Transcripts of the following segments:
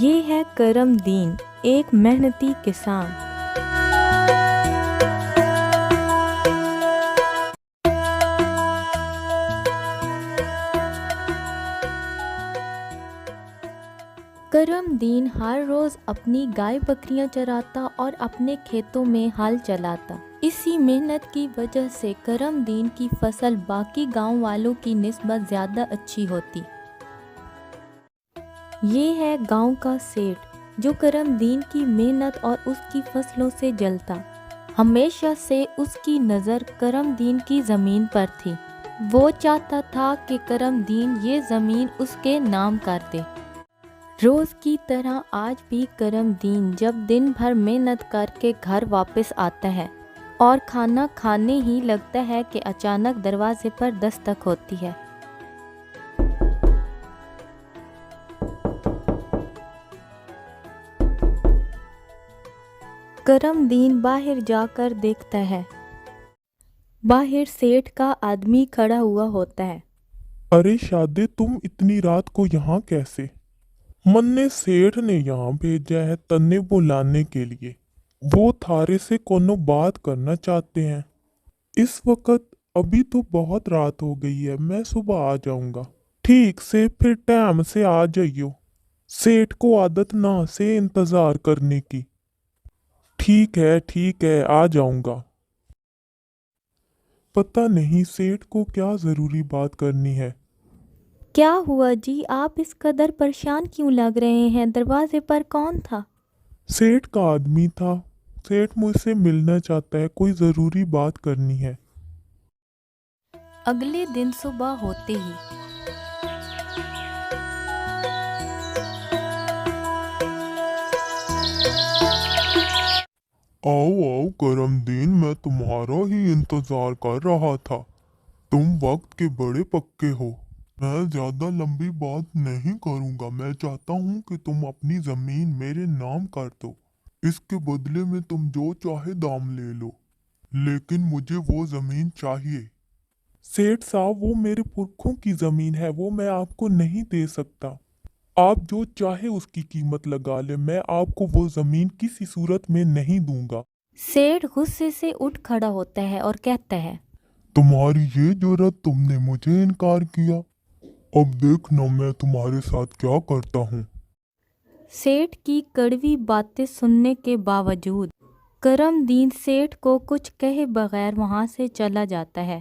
یہ ہے کرم دین، ایک محنتی کسان۔ کرم دین ہر روز اپنی گائے بکریاں چراتا اور اپنے کھیتوں میں ہل چلاتا۔ اسی محنت کی وجہ سے کرم دین کی فصل باقی گاؤں والوں کی نسبت زیادہ اچھی ہوتی۔ یہ ہے گاؤں کا سیٹھ جو کرم دین کی محنت اور اس کی فصلوں سے جلتا۔ ہمیشہ سے اس کی نظر کرم دین کی زمین پر تھی۔ وہ چاہتا تھا کہ کرم دین یہ زمین اس کے نام کر دے۔ روز کی طرح آج بھی کرم دین جب دن بھر محنت کر کے گھر واپس آتا ہے اور کھانا کھانے ہی لگتا ہے کہ اچانک دروازے پر دستک ہوتی ہے۔ کرم دین باہر جا کر دیکھتا ہے۔ باہر سیٹھ کا آدمی کھڑا ہوا ہوتا ہے۔ ارے شادے، تم اتنی رات کو یہاں کیسے؟ من نے سیٹھ نے یہاں بھیجا ہے تنے بلانے کے لیے۔ وہ تھارے سے کونو بات کرنا چاہتے ہیں۔ اس وقت ابھی تو بہت رات ہو گئی ہے، میں صبح آ جاؤں گا۔ ٹھیک سے پھر ٹائم سے آ جائیو۔ سیٹھ کو عادت نہ سے انتظار کرنے کی۔ ٹھیک ہے آ جاؤں گا۔ پتہ نہیں سیٹھ کو کیا ضروری بات کرنی ہے۔ کیا ہوا جی، آپ اس قدر پریشان کیوں لگ رہے ہیں؟ دروازے پر کون تھا؟ سیٹھ کا آدمی تھا۔ سیٹھ مجھ سے ملنا چاہتا ہے، کوئی ضروری بات کرنی ہے۔ اگلے دن صبح ہوتے ہی آؤ کرم دین، میں تمہارا ہی انتظار کر رہا تھا۔ تم وقت کے بڑے پکے ہو۔ میں زیادہ لمبی بات نہیں کروں گا۔ میں چاہتا ہوں کہ تم اپنی زمین میرے نام کر دو۔ اس کے بدلے میں تم جو چاہے دام لے لو، لیکن مجھے وہ زمین چاہیے۔ سیٹھ صاحب، وہ میرے پرکھوں کی زمین ہے، وہ میں آپ کو نہیں دے سکتا۔ آپ جو چاہے اس کی قیمت لگا لیں، میں آپ کو وہ زمین کسی صورت میں نہیں دوں گا۔ سیٹھ غصے سے اٹھ کھڑا ہوتا ہے اور کہتا ہے، تمہاری یہ جرأت، تم نے مجھے انکار کیا۔ اب دیکھنا میں تمہارے ساتھ کیا کرتا ہوں۔ سیٹھ کی کڑوی باتیں سننے کے باوجود کرم دین سیٹھ کو کچھ کہے بغیر وہاں سے چلا جاتا ہے۔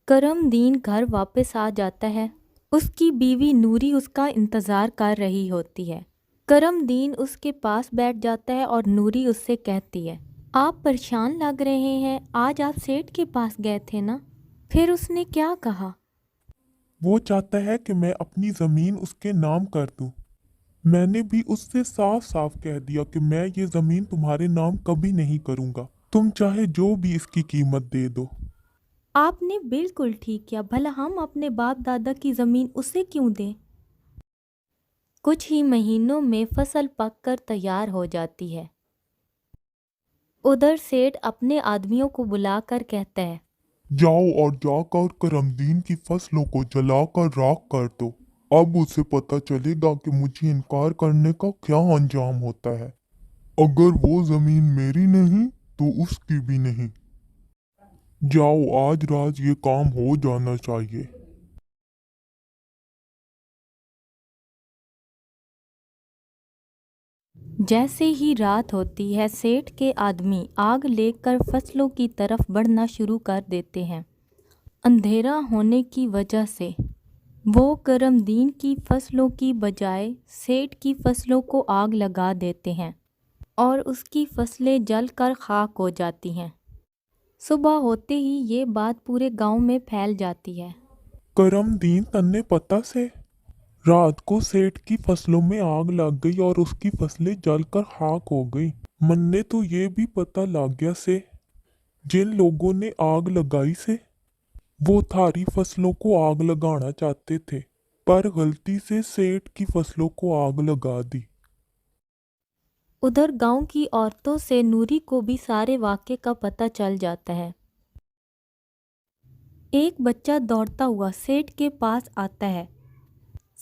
کرم دین گھر واپس آ جاتا ہے۔ اس کی بیوی نوری اس کا انتظار کر رہی ہوتی ہے۔ کرم دین اس کے پاس بیٹھ جاتا ہے اور نوری اس سے کہتی ہے، آپ پریشان لگ رہے ہیں، آج آپ سیٹھ کے پاس گئے تھے نا؟ پھر اس نے کیا کہا؟ وہ چاہتا ہے کہ میں اپنی زمین اس کے نام کر دوں۔ میں نے بھی اس سے صاف صاف کہہ دیا کہ میں یہ زمین تمہارے نام کبھی نہیں کروں گا، تم چاہے جو بھی اس کی قیمت دے دو۔ آپ نے بالکل ٹھیک کیا، بھلا ہم اپنے باپ دادا کی زمین اسے کیوں دیں؟ کچھ ہی مہینوں میں فصل پک کر تیار ہو جاتی ہے۔ ادھر سیٹھ اپنے آدمیوں کو بلا کر کہتا ہے، جاؤ اور جا کر کرم دین کی فصلوں کو جلا کر راکھ کر دو۔ اب اسے پتہ چلے گا کہ مجھے انکار کرنے کا کیا انجام ہوتا ہے۔ اگر وہ زمین میری نہیں تو اس کی بھی نہیں۔ جاؤ، آج رات یہ کام ہو جانا چاہیے۔ جیسے ہی رات ہوتی ہے، سیٹھ کے آدمی آگ لے کر فصلوں کی طرف بڑھنا شروع کر دیتے ہیں۔ اندھیرا ہونے کی وجہ سے وہ کرم دین کی فصلوں کی بجائے سیٹھ کی فصلوں کو آگ لگا دیتے ہیں اور اس کی فصلیں جل کر خاک ہو جاتی ہیں۔ صبح ہوتے ہی یہ بات پورے گاؤں میں پھیل جاتی ہے۔ کرم دین تنے پتہ سے رات کو سیٹھ کی فصلوں میں آگ لگ گئی اور اس کی فصلیں جل کر خاک ہو گئی۔ من نے تو یہ بھی پتہ لگ گیا سے جن لوگوں نے آگ لگائی سے وہ تھاری فصلوں کو آگ لگانا چاہتے تھے، پر غلطی سے سیٹھ کی فصلوں کو آگ لگا دی۔ ادھر گاؤں کی عورتوں سے نوری کو بھی سارے واقعے کا پتہ چل جاتا ہے۔ ایک بچہ دوڑتا ہوا سیٹھ کے پاس آتا ہے۔